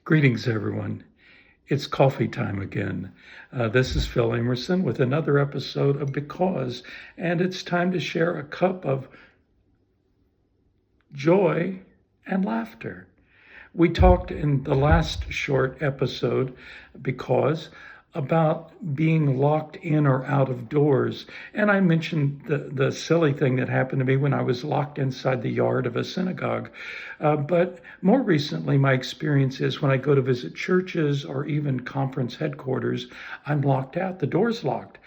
Greetings, everyone. It's coffee time again. This is Philip Amerson with another episode of Because, and it's time to share a cup of joy and laughter. We talked in the last short episode, Because, about being locked in or out of doors. And I mentioned the silly thing that happened to me when I was locked inside the yard of a synagogue. But more recently, my experience is when I go to visit churches or even conference headquarters, I'm locked out. The door's locked.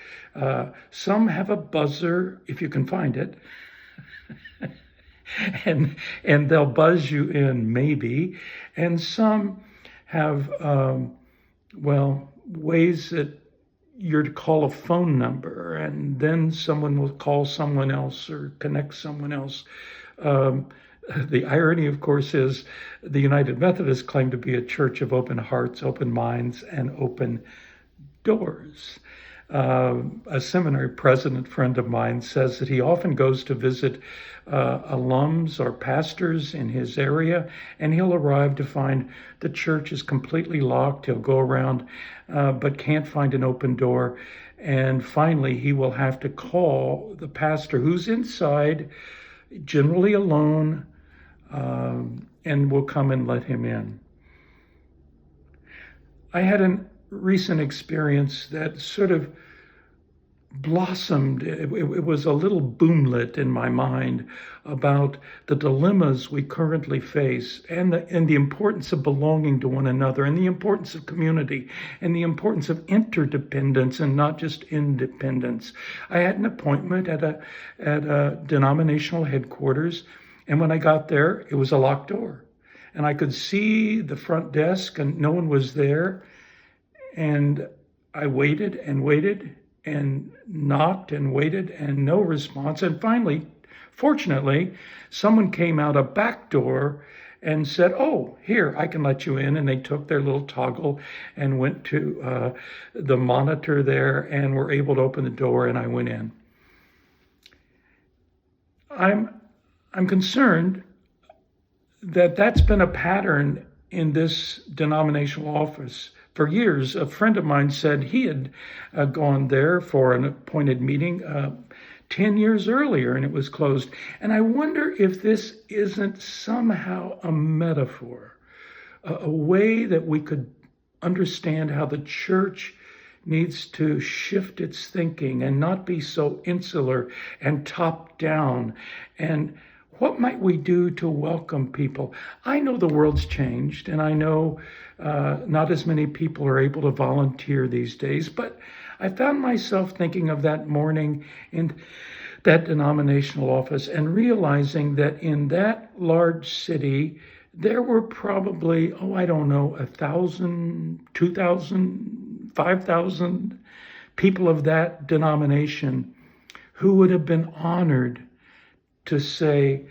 Some have a buzzer, if you can find it. and they'll buzz you in, maybe. And some have, ways that you're to call a phone number, and then someone will call someone else or connect someone else. The irony, of course, is the United Methodist claim to be a church of open hearts, open minds, and open doors. A seminary president friend of mine says that he often goes to visit alums or pastors in his area, and he'll arrive to find the church is completely locked. He'll go around but can't find an open door, and finally he will have to call the pastor who's inside, generally alone, and will come and let him in. I had a recent experience that sort of blossomed. It was a little boomlet in my mind about the dilemmas we currently face, and the importance of belonging to one another, and the importance of community, and the importance of interdependence and not just independence. I had an appointment at a denominational headquarters, and when I got there, it was a locked door. And I could see the front desk and no one was there. And I waited and waited and knocked and waited and no response. And finally, fortunately, someone came out a back door and said, "Oh, here, I can let you in." And they took their little toggle and went to the monitor there and were able to open the door, and I went in. I'm concerned that that's been a pattern in this denominational office. For years, a friend of mine said he had gone there for an appointed meeting 10 years earlier, and it was closed. And I wonder if this isn't somehow a metaphor, a way that we could understand how the church needs to shift its thinking and not be so insular and top down. And what might we do to welcome people? I know the world's changed, and I know not as many people are able to volunteer these days, but I found myself thinking of that morning in that denominational office and realizing that in that large city, there were probably, 1,000, 2,000, 5,000 people of that denomination who would have been honored to say,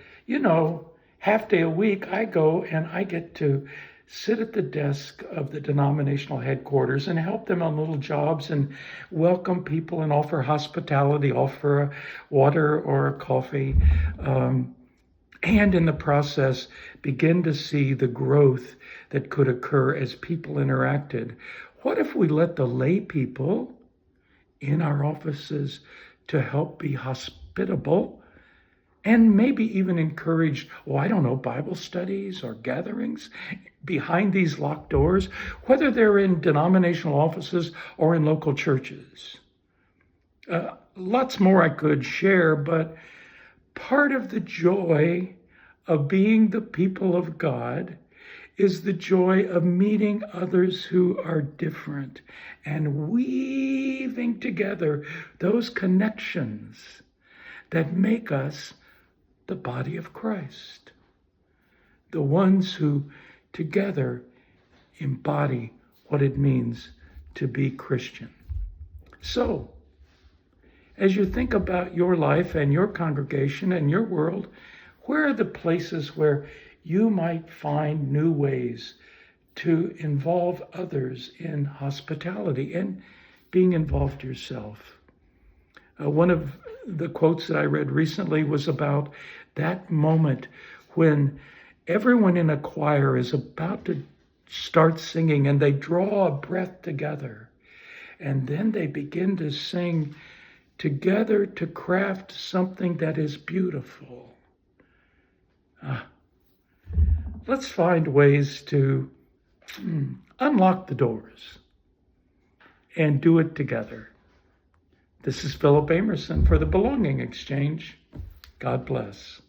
half day a week I go and I get to sit at the desk of the denominational headquarters and help them on little jobs and welcome people and offer hospitality, offer a water or a coffee, and in the process begin to see the growth that could occur as people interacted. What if we let the lay people in our offices to help be hospitable, and maybe even encourage, Bible studies or gatherings behind these locked doors, whether they're in denominational offices or in local churches? Lots more I could share, but part of the joy of being the people of God is the joy of meeting others who are different and weaving together those connections that make us the body of Christ, the ones who together embody what it means to be Christian. So, as you think about your life and your congregation and your world, where are the places where you might find new ways to involve others in hospitality and being involved yourself? One of the quotes that I read recently was about that moment when everyone in a choir is about to start singing and they draw a breath together. And then they begin to sing together to craft something that is beautiful. Let's find ways to unlock the doors and do it together. This is Philip Amerson for the Belonging Exchange. God bless.